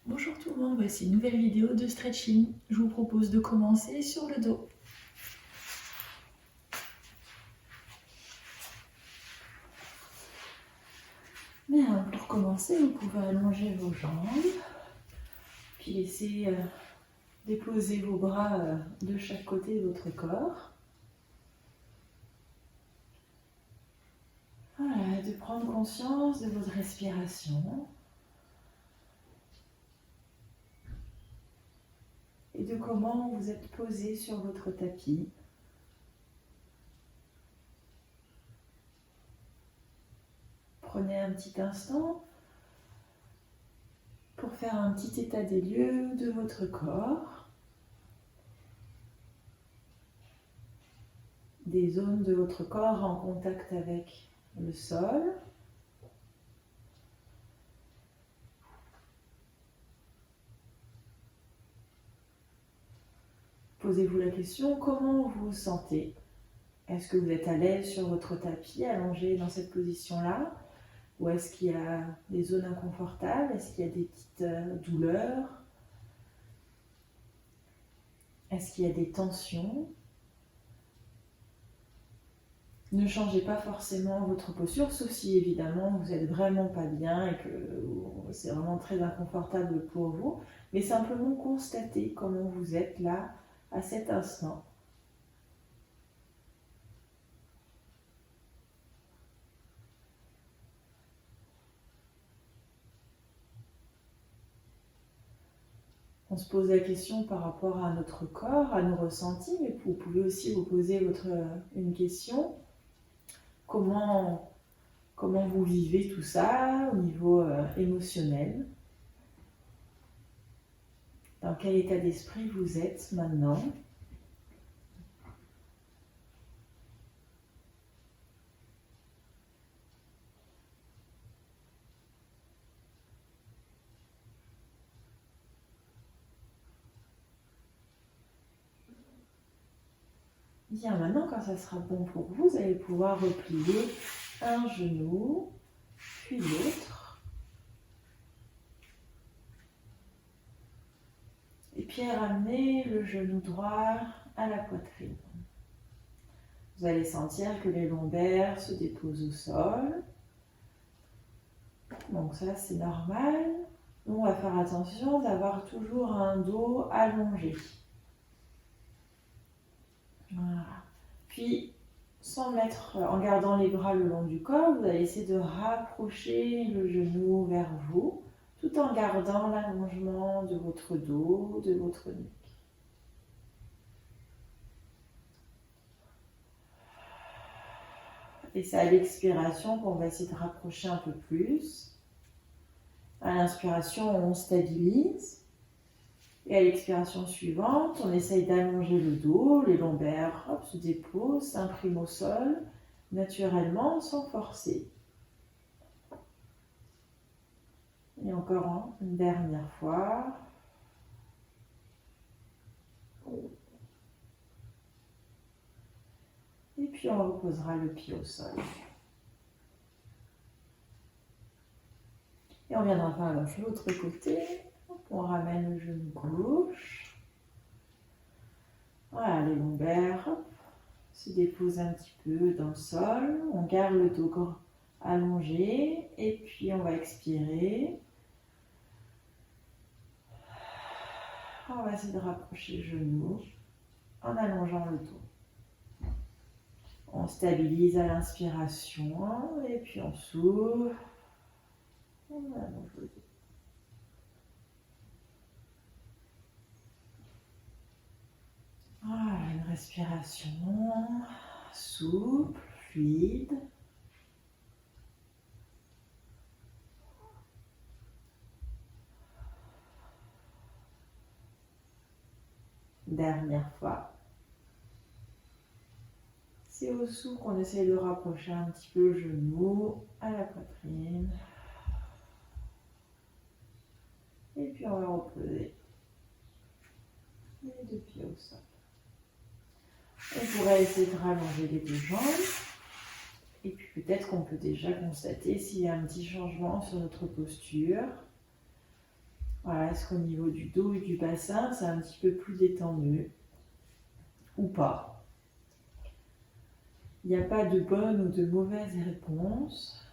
Bonjour tout le monde, voici une nouvelle vidéo de stretching. Je vous propose de commencer sur le dos. Bien, pour commencer, vous pouvez allonger vos jambes, puis laisser déposer vos bras de chaque côté de votre corps. Voilà, de prendre conscience de votre respiration et de comment vous êtes posé sur votre tapis. Prenez un petit instant pour faire un petit état des lieux de votre corps, des zones de votre corps en contact avec le sol. Posez-vous la question, comment vous vous sentez? Est-ce que vous êtes à l'aise sur votre tapis, allongé dans cette position-là? Ou est-ce qu'il y a des zones inconfortables? Est-ce qu'il y a des petites douleurs? Est-ce qu'il y a des tensions? Ne changez pas forcément votre posture, sauf si évidemment vous n'êtes vraiment pas bien et que c'est vraiment très inconfortable pour vous. Mais simplement constatez comment vous êtes là, à cet instant. On se pose la question par rapport à notre corps, à nos ressentis, mais vous pouvez aussi vous poser une question. Comment vous vivez tout ça au niveau émotionnel? Dans quel état d'esprit vous êtes maintenant? Bien, maintenant, quand ça sera bon pour vous, vous allez pouvoir replier un genou, puis l'autre. Et puis ramener le genou droit à la poitrine. Vous allez sentir que les lombaires se déposent au sol. Donc ça, c'est normal. On va faire attention d'avoir toujours un dos allongé. Voilà. Puis, en gardant les bras le long du corps, vous allez essayer de rapprocher le genou vers vous, tout en gardant l'allongement de votre dos, de votre nuque. Et c'est à l'expiration qu'on va essayer de rapprocher un peu plus. À l'inspiration, on stabilise. Et à l'expiration suivante, on essaye d'allonger le dos, les lombaires se déposent, s'impriment au sol, naturellement, sans forcer. Et encore une dernière fois. Et puis on reposera le pied au sol. Et on viendra faire l'autre côté. On ramène le genou gauche. Voilà, les lombaires se déposent un petit peu dans le sol. On garde le dos allongé. Et puis on va expirer. On va essayer de rapprocher le genou en allongeant le dos. On stabilise à l'inspiration et puis on s'ouvre. On allonge le dos. Voilà, une respiration souple, fluide. Dernière fois. C'est au souffle qu'on essaie de rapprocher un petit peu le genou à la poitrine. Et puis on va reposer les deux pieds au sol. On pourrait essayer de rallonger les deux jambes. Et puis peut-être qu'on peut déjà constater s'il y a un petit changement sur notre posture. Voilà, est-ce qu'au niveau du dos et du bassin, c'est un petit peu plus détendu ou pas? Il n'y a pas de bonne ou de mauvaise réponse.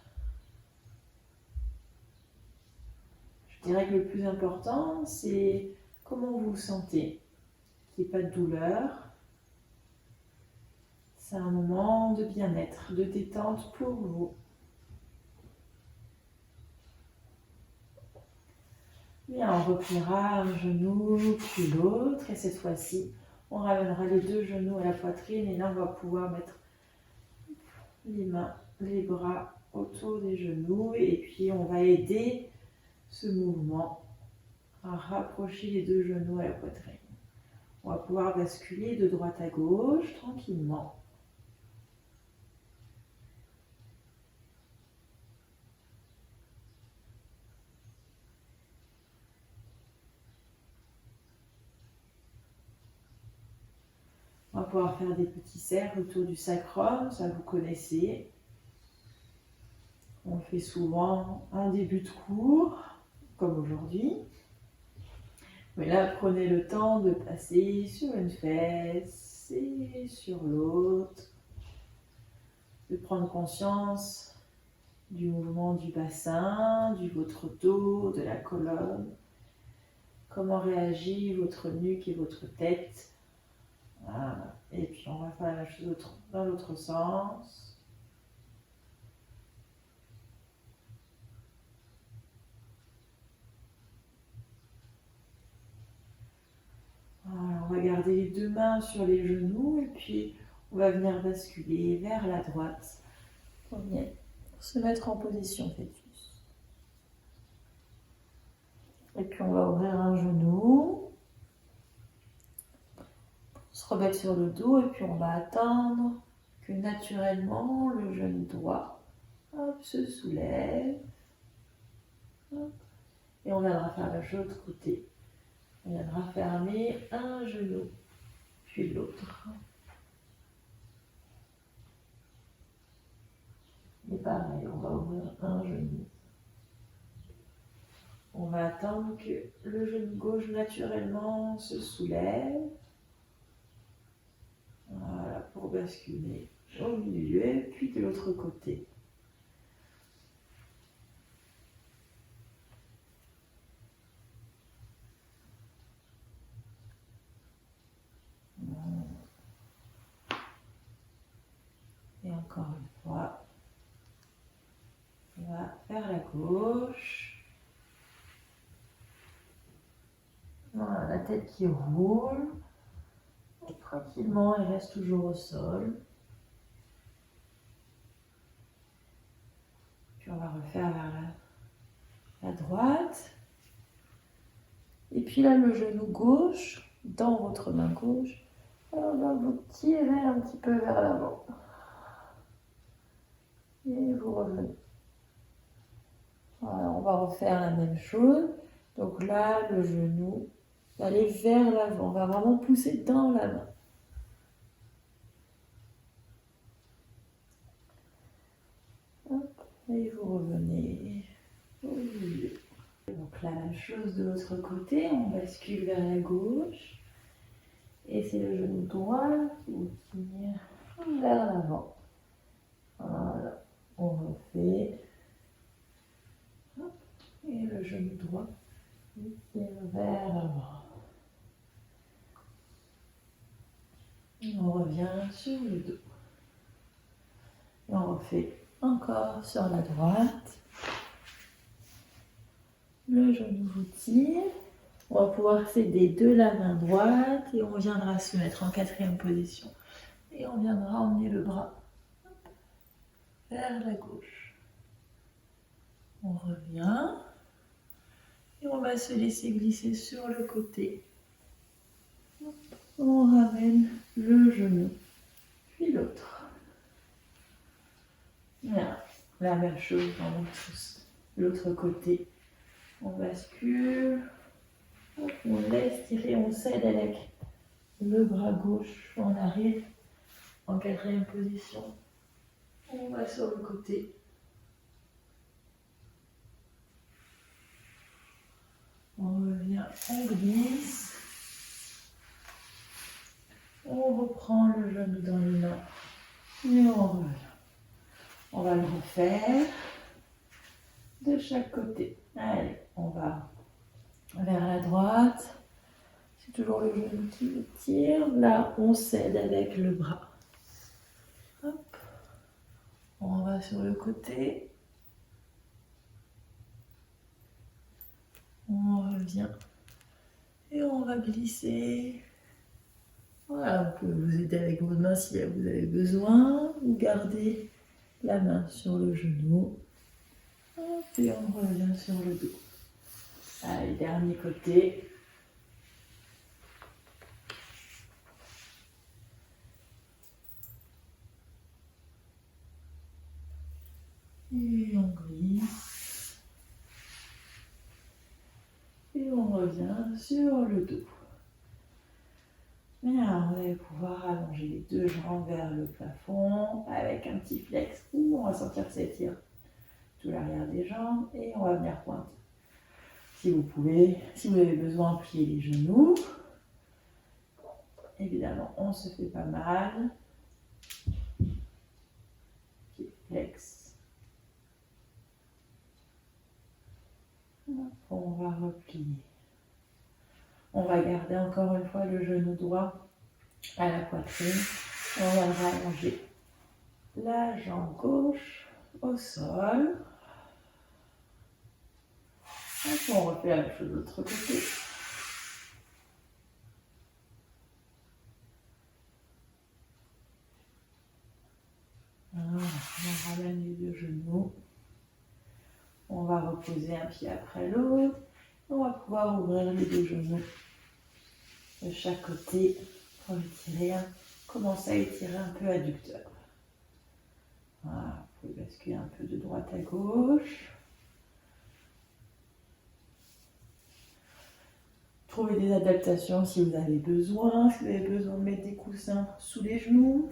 Je dirais que le plus important, c'est comment vous vous sentez. Qu'il n'y ait pas de douleur. C'est un moment de bien-être, de détente pour vous. Bien, on repliera un genou puis l'autre et cette fois-ci, on ramènera les deux genoux à la poitrine et là on va pouvoir mettre les mains, les bras autour des genoux et puis on va aider ce mouvement à rapprocher les deux genoux à la poitrine. On va pouvoir basculer de droite à gauche tranquillement. On va pouvoir faire des petits cercles autour du sacrum, ça vous connaissez. On fait souvent un début de cours, comme aujourd'hui. Mais là, prenez le temps de passer sur une fesse et sur l'autre, de prendre conscience du mouvement du bassin, de votre dos, de la colonne, comment réagit votre nuque et votre tête. Voilà. Et puis on va faire la chose dans l'autre sens. Voilà, on va garder les deux mains sur les genoux et puis on va venir basculer vers la droite. On vient se mettre en position fœtus. Et puis on va ouvrir un genou, se remettre sur le dos et puis on va attendre que naturellement le genou droit se soulève. Hop, et on viendra faire la chose de l'autre côté. On viendra fermer un genou, puis l'autre. Et pareil, on va ouvrir un genou. On va attendre que le genou gauche naturellement se soulève. Voilà, pour basculer au milieu, puis de l'autre côté. Et encore une fois, on va vers la gauche. Voilà, la tête qui roule. Et tranquillement, elle reste toujours au sol. Puis on va refaire vers la droite. Et puis là, le genou gauche, dans votre main gauche, on va vous tirer un petit peu vers l'avant. Et vous revenez. Voilà, on va refaire la même chose. Donc là, le genou va aller vers l'avant. On va vraiment pousser dans la main. Hop, et vous revenez au milieu. Donc la même chose de l'autre côté. On bascule vers la gauche. Et c'est le genou droit qui vous tire vers l'avant. Voilà, on refait. Hop, et le genou droit qui tire vers l'avant. On revient sur le dos. Et on refait encore sur la droite. Le genou vous tire. On va pouvoir s'aider de la main droite et on viendra se mettre en quatrième position. Et on viendra emmener le bras vers la gauche. On revient. Et on va se laisser glisser sur le côté. On ramène le genou, puis l'autre. Voilà. La même chose dans l'autre côté. On bascule. On laisse tirer, on cède avec le bras gauche. On arrive en quatrième position. On va sur le côté. On revient Bien, on glisse. On reprend le genou dans les mains. Et on revient. On va le refaire de chaque côté. Allez, on va vers la droite. C'est toujours le genou qui me tire. Là, on s'aide avec le bras. Hop. On va sur le côté. On revient. Et on va glisser. Voilà, vous pouvez vous aider avec vos mains si vous avez besoin. Vous gardez la main sur le genou. Hop, et on revient sur le dos. Allez, dernier côté. Et on glisse. Et on revient sur le dos. Bien, vous allez pouvoir allonger les deux jambes vers le plafond avec un petit flex où on va sentir que ça étire tout l'arrière des jambes et on va venir pointer. Si vous pouvez, si vous avez besoin, plier les genoux. Évidemment, on se fait pas mal. Petit flex. On va replier. On va garder encore une fois le genou droit à la poitrine. On va rallonger la jambe gauche au sol. Et on refait la même chose de l'autre côté. Alors, on ramène les deux genoux. On va reposer un pied après l'autre. On va pouvoir ouvrir les deux genoux de chaque côté pour étirer. Commencer à étirer un peu adducteur. Voilà, vous pouvez basculer un peu de droite à gauche. Trouvez des adaptations si vous avez besoin. Si vous avez besoin de mettre des coussins sous les genoux,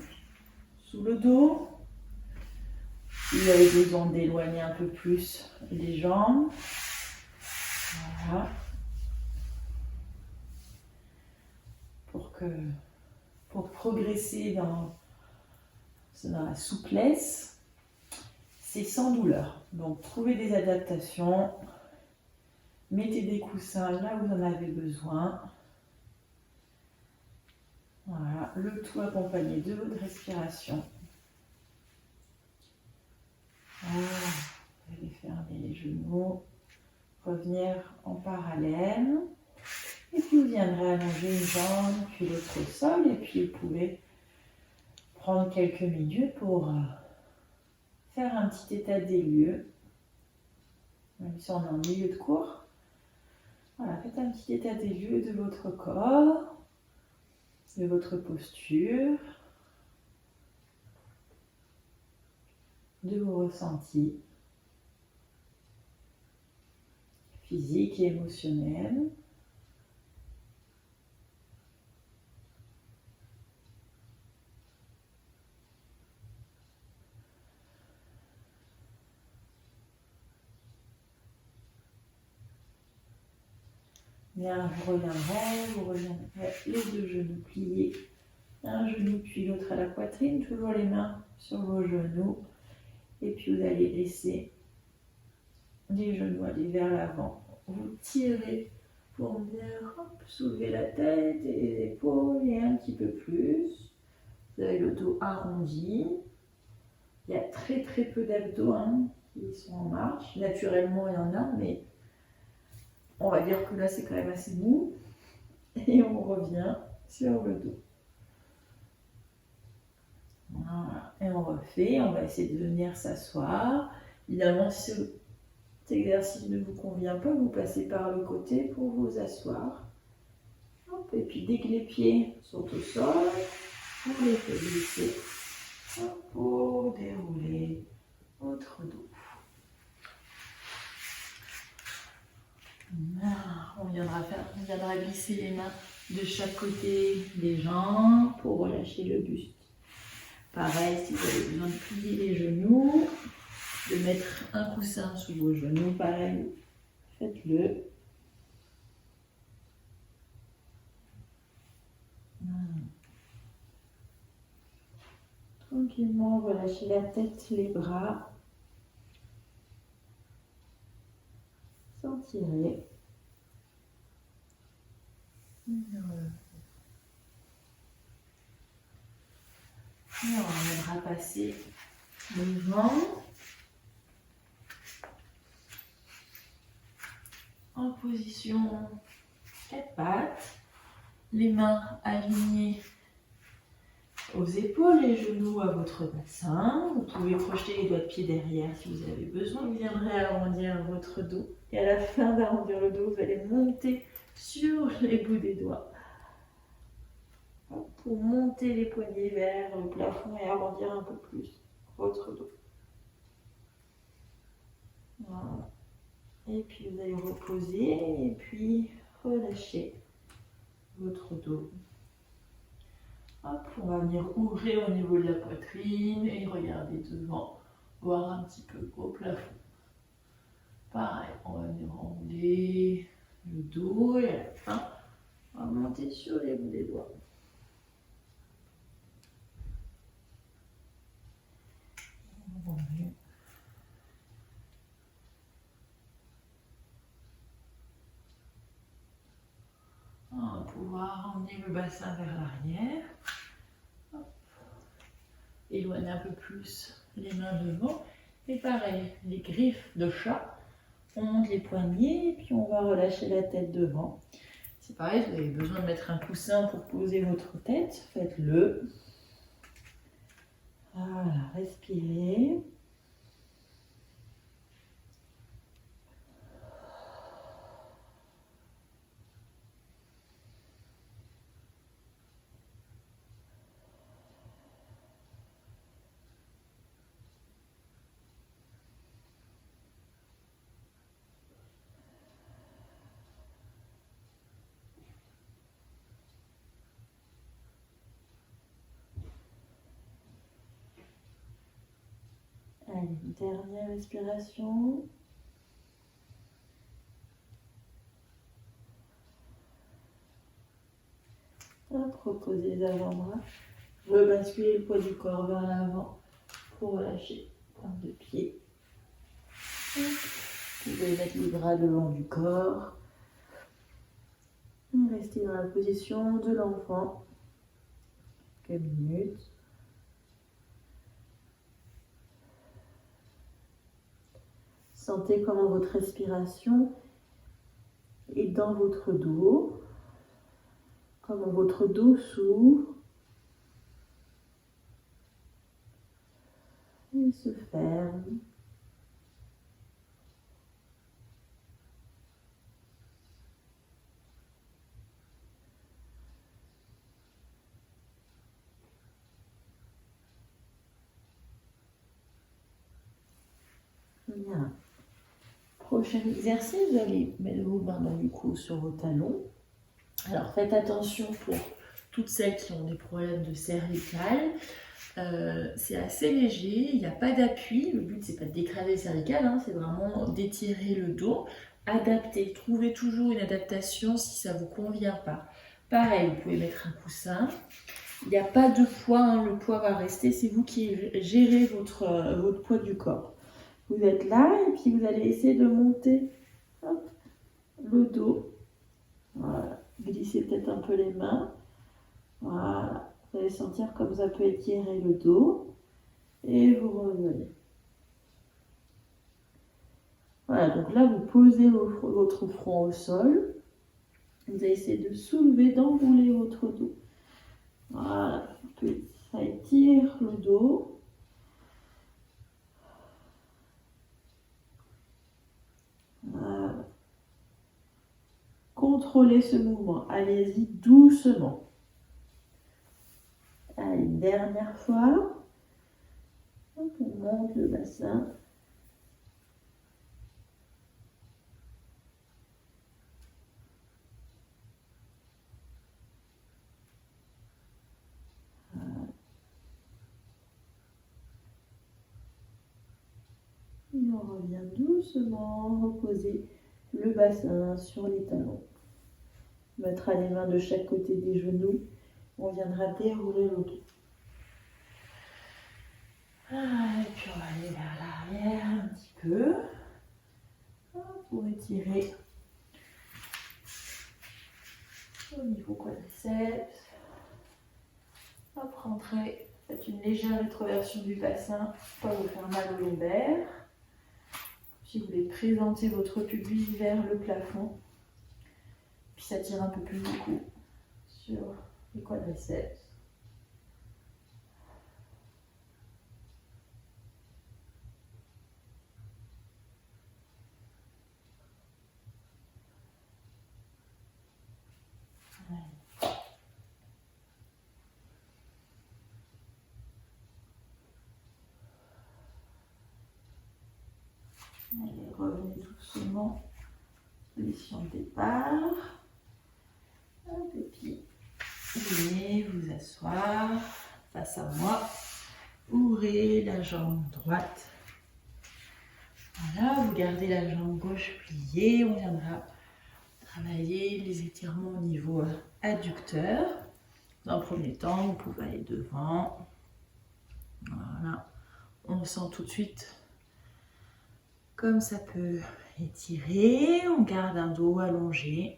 sous le dos. Si vous avez besoin d'éloigner un peu plus les jambes. Voilà. Pour progresser dans la souplesse, c'est sans douleur. Donc, trouvez des adaptations. Mettez des coussins là où vous en avez besoin. Voilà, le tout accompagné de votre respiration. Voilà, vous allez fermer les genoux, revenir en parallèle. Et puis vous viendrez allonger une jambe, puis l'autre au sol. Et puis vous pouvez prendre quelques minutes pour faire un petit état des lieux. Même si on est en milieu de cours. Voilà, faites un petit état des lieux de votre corps, de votre posture, de vos ressentis physiques et émotionnels. Bien, vous reviendrez les deux genoux pliés, un genou puis l'autre à la poitrine, toujours les mains sur vos genoux. Et puis vous allez laisser les genoux aller vers l'avant. Vous tirez pour venir soulever la tête et les épaules et un petit peu plus. Vous avez le dos arrondi. Il y a très très peu d'abdos qui sont en marche. Naturellement, il y en a, mais on va dire que là, c'est quand même assez mou. Et on revient sur le dos. Voilà. Et on refait. On va essayer de venir s'asseoir. Évidemment, si cet exercice ne vous convient pas, vous passez par le côté pour vous asseoir. Hop. Et puis, dès que les pieds sont au sol, vous les faites glisser pour dérouler votre dos. On viendra glisser les mains de chaque côté des jambes pour relâcher le buste. Pareil, si vous avez besoin de plier les genoux, de mettre un coussin sous vos genoux, pareil, faites-le. Tranquillement, relâchez la tête, les bras. Sans tirer. Et on viendra passer devant. En position 4 pattes. Les mains alignées aux épaules, les genoux à votre bassin. Vous pouvez projeter les doigts de pied derrière si vous avez besoin. Vous viendrez arrondir votre dos. Et à la fin d'arrondir le dos, vous allez monter sur les bouts des doigts pour monter les poignets vers le plafond et arrondir un peu plus votre dos. Voilà. Et puis vous allez reposer et puis relâcher votre dos. Hop, on va venir ouvrir au niveau de la poitrine et regarder devant, voir un petit peu au plafond. Pareil, on va venir enrouler le dos et à la fin, on va monter sur les bouts des doigts. On va pouvoir emmener le bassin vers l'arrière. Éloigner un peu plus les mains devant. Et pareil, les griffes de chat. On monte les poignets et puis on va relâcher la tête devant. C'est pareil, vous avez besoin de mettre un coussin pour poser votre tête. Faites-le. Voilà, respirez. Allez, dernière respiration. Hop, reposez les avant-bras. Rebasculez le poids du corps vers l'avant pour relâcher pointe de pied. Vous pouvez mettre les bras le long du corps. Restez dans la position de l'enfant. Quelques minutes. Sentez comment votre respiration est dans votre dos. Comment votre dos s'ouvre et se ferme. Bien. Prochain exercice, vous allez mettre vos mains du coup sur vos talons. Alors faites attention pour toutes celles qui ont des problèmes de cervicales. C'est assez léger, il n'y a pas d'appui. Le but, c'est pas de décraser le cervical, hein, c'est vraiment d'étirer le dos. Adapter, trouvez toujours une adaptation si ça ne vous convient pas. Pareil, vous pouvez mettre un coussin. Il n'y a pas de poids, hein, le poids va rester, c'est vous qui gérez votre poids du corps. Vous êtes là et puis vous allez essayer de monter hop, le dos. Voilà. Glissez peut-être un peu les mains. Voilà. Vous allez sentir comme ça peut étirer le dos. Et vous revenez. Voilà, donc là vous posez votre front au sol. Vous allez essayer de soulever, d'enrouler votre dos. Voilà. Ça étire le dos. Voilà. Contrôlez ce mouvement. Allez-y doucement. Allez, une dernière fois. On monte le bassin. Voilà. Et on revient doucement reposer le bassin sur les talons. On mettra les mains de chaque côté des genoux. On viendra dérouler le dos. Et puis on va aller vers l'arrière un petit peu pour étirer au niveau quadriceps. Hop, rentrez, faites une légère rétroversion du bassin pour pas vous faire mal au lombaire. Si vous voulez présenter votre pubis vers le plafond, puis ça tire un peu plus du coup sur les quadriceps. Allez, revenez doucement, position de départ. Hop, et puis, venez vous asseoir face à moi. Ouvrez la jambe droite. Voilà, vous gardez la jambe gauche pliée. On viendra travailler les étirements au niveau adducteur. Dans un premier temps, vous pouvez aller devant. Voilà, on sent tout de suite comme ça peut étirer. On garde un dos allongé.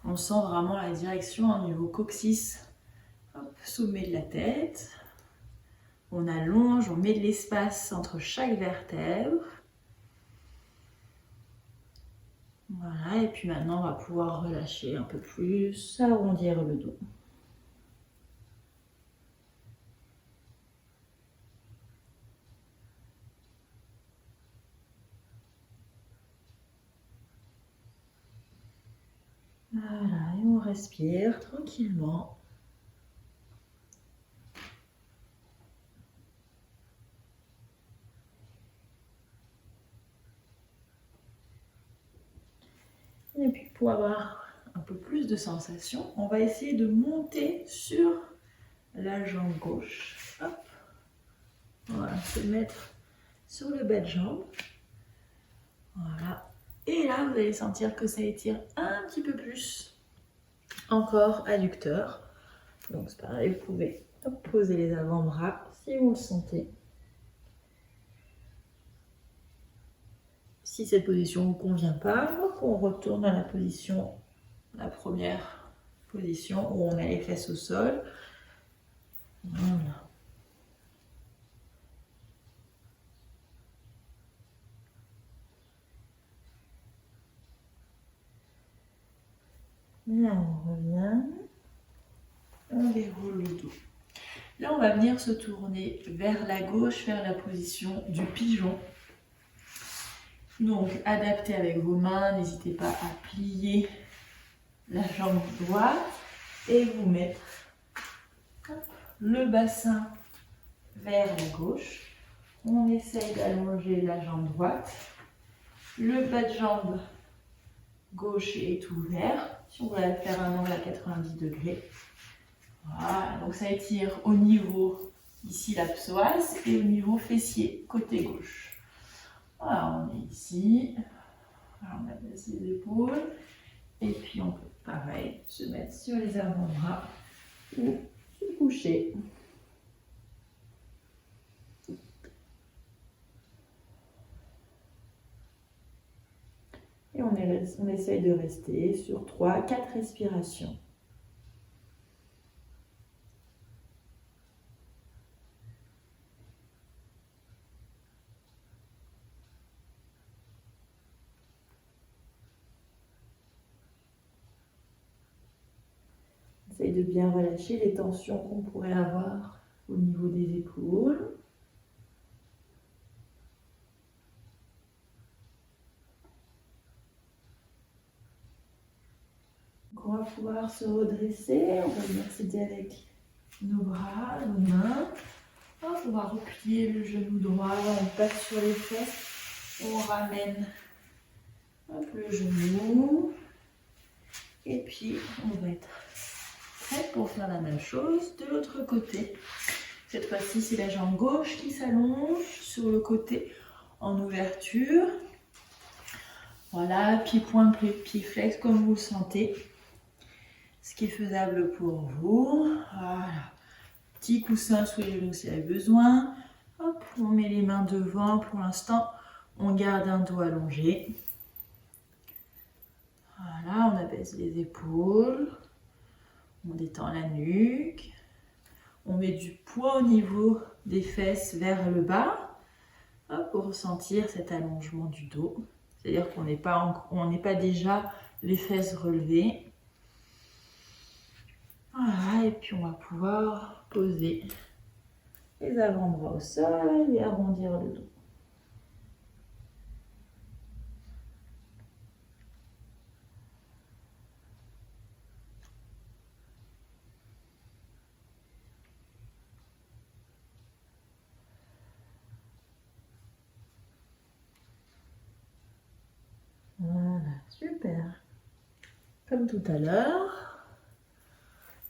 On sent vraiment la direction au niveau coccyx, hop, sommet de la tête. On allonge, on met de l'espace entre chaque vertèbre. Voilà, et puis maintenant on va pouvoir relâcher un peu plus, arrondir le dos. Voilà, et on respire tranquillement. Et puis pour avoir un peu plus de sensation, on va essayer de monter sur la jambe gauche. Hop. Voilà, se mettre sur le bas de jambe. Voilà. Et là, vous allez sentir que ça étire un petit peu plus. Encore adducteur. Donc c'est pareil, vous pouvez poser les avant-bras si vous le sentez. Si cette position ne vous convient pas, on retourne à la première position où on a les fesses au sol. Voilà. Là, on revient. On déroule le dos. Là, on va venir se tourner vers la gauche, vers la position du pigeon. Donc, adaptez avec vos mains, n'hésitez pas à plier la jambe droite et vous mettre le bassin vers la gauche. On essaye d'allonger la jambe droite. Le bas de jambe gauche est ouvert. Si on va faire un angle à 90 degrés. Voilà, donc ça étire au niveau, ici la psoas, et au niveau fessier, côté gauche. Voilà, on est ici. Alors, on abaisse les épaules. Et puis on peut, pareil, se mettre sur les avant-bras ou se coucher. Et on essaye de rester sur 3-4 respirations. Essaye de bien relâcher les tensions qu'on pourrait avoir au niveau des épaules. Donc on va pouvoir se redresser. On va venir s'aider avec nos bras, nos mains. Hop, on va replier le genou droit, on passe sur les fesses, on ramène hop, le genou. Et puis on va être prêt pour faire la même chose de l'autre côté. Cette fois-ci, c'est la jambe gauche qui s'allonge sur le côté en ouverture. Voilà, pied pointe, pied flex comme vous le sentez. Ce qui est faisable pour vous. Voilà. Petit coussin sous les genoux si vous avez besoin. Hop, on met les mains devant. Pour l'instant, on garde un dos allongé. Voilà, on abaisse les épaules. On détend la nuque. On met du poids au niveau des fesses vers le bas. Hop, pour ressentir cet allongement du dos. C'est-à-dire qu'on n'est pas déjà les fesses relevées. Voilà, et puis on va pouvoir poser les avant-bras au sol et arrondir le dos. Voilà, super. Comme tout à l'heure,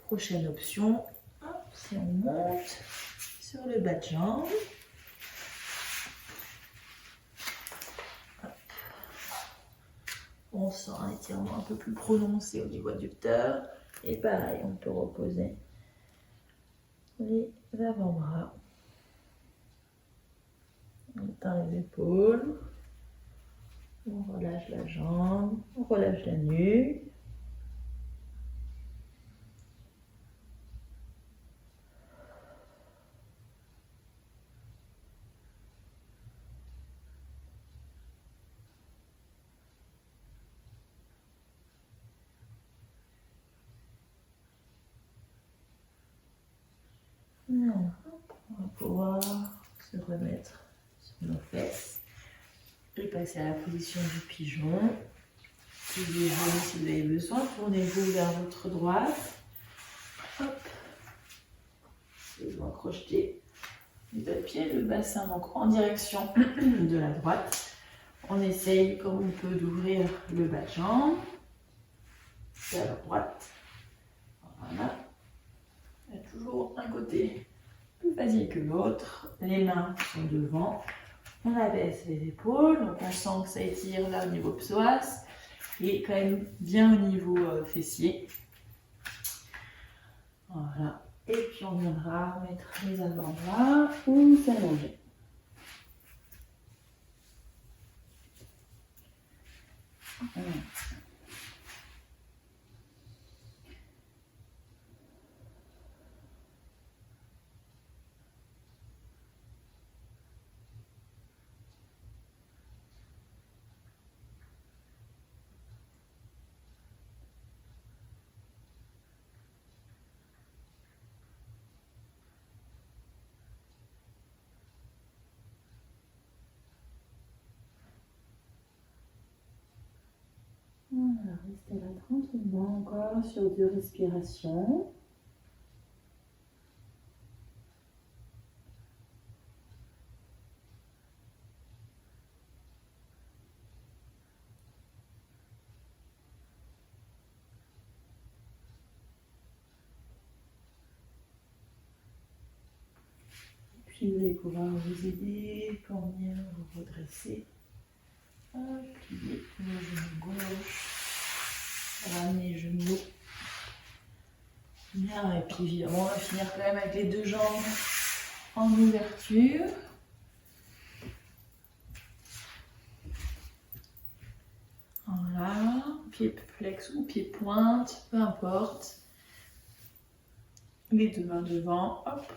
prochaine option, hop, si on monte sur le bas de jambe. Hop. On sent un étirement un peu plus prononcé au niveau adducteur. Et pareil, on peut reposer les avant-bras. On tend les épaules. On relâche la jambe, on relâche la nuque. Voilà. On va pouvoir se remettre sur nos fesses et passer à la position du pigeon. Si vous avez besoin, tournez-vous vers votre droite. Hop. Et vous accrochez les deux pieds, le bassin donc en direction de la droite. On essaye comme on peut d'ouvrir le bas de jambe vers la droite. Voilà. Il y a toujours un côté plus facile que l'autre. Les mains sont devant. On abaisse les épaules. Donc on sent que ça étire là au niveau psoas et quand même bien au niveau fessier. Voilà. Et puis on viendra mettre les avant-bras ou s'allonger. Voilà, restez là tranquillement encore sur 2 respirations. Puis vous allez pouvoir vous aider pour bien vous redresser. Plier le genou gauche, ramener les genoux. Bien, et puis évidemment, on va finir quand même avec les 2 jambes en ouverture. Voilà, pied flex ou pied pointe, peu importe. Les 2 mains devant, hop.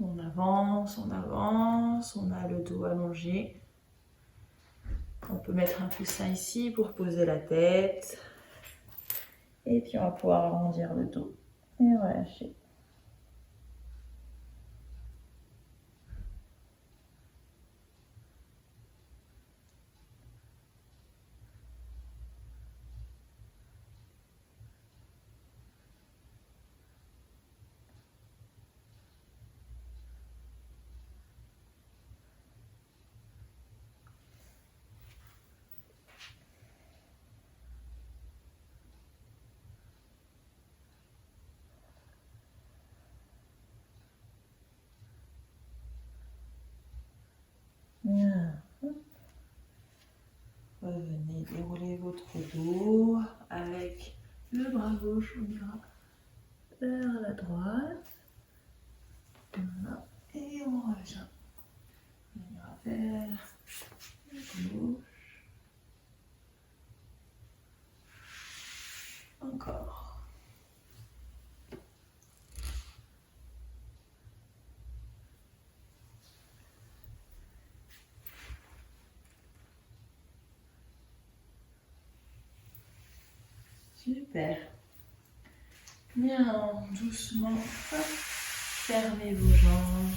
On avance, on avance, on a le dos allongé. On peut mettre un coussin ici pour poser la tête. Et puis on va pouvoir arrondir le dos et relâcher. Bien. Revenez dérouler votre dos avec le bras gauche, on ira vers la droite. Voilà. Et On revient. On ira vers gauche. Encore. Super. Bien, doucement, hop, fermez vos jambes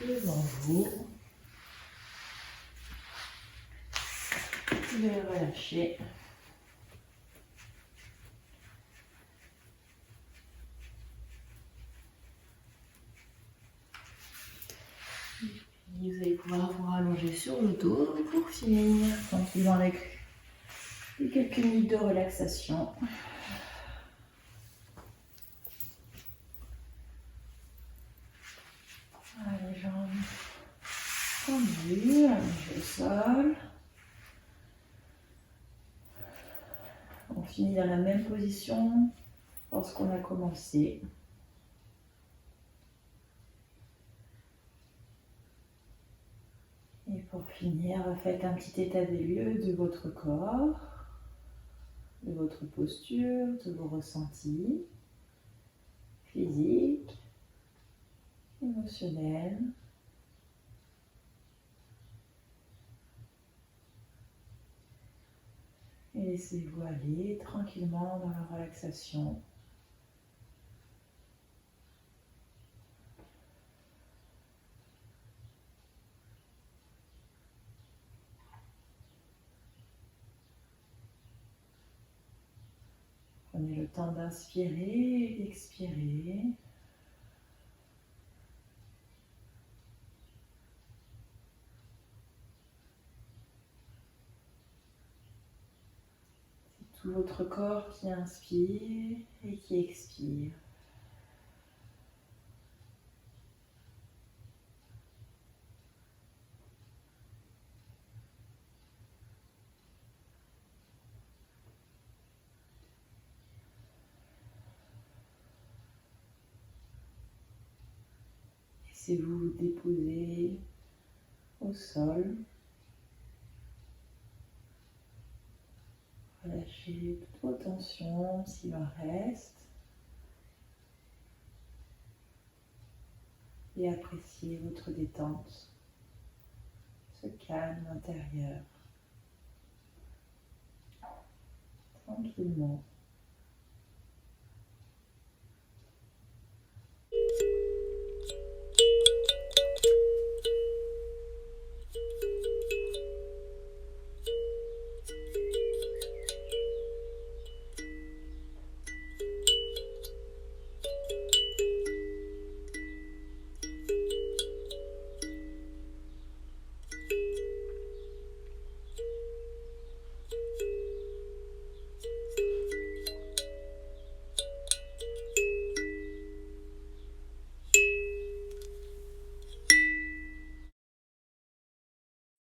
devant vous. Vous pouvez relâcher. Vous allez pouvoir vous rallonger sur le dos pour finir, tranquillement avec quelques minutes de relaxation. Voilà, les jambes tendues, allongées au sol. On finit dans la même position lorsqu'on a commencé. Et pour finir, faites un petit état des lieux de votre corps, de votre posture, de vos ressentis physiques, émotionnels. Et laissez-vous aller tranquillement dans la relaxation. Prenez le temps d'inspirer et d'expirer. C'est tout votre corps qui inspire et qui expire. Laissez-vous vous déposer au sol. Relâchez toutes vos tensions s'il en reste. Et appréciez votre détente, ce calme intérieur. Tranquillement.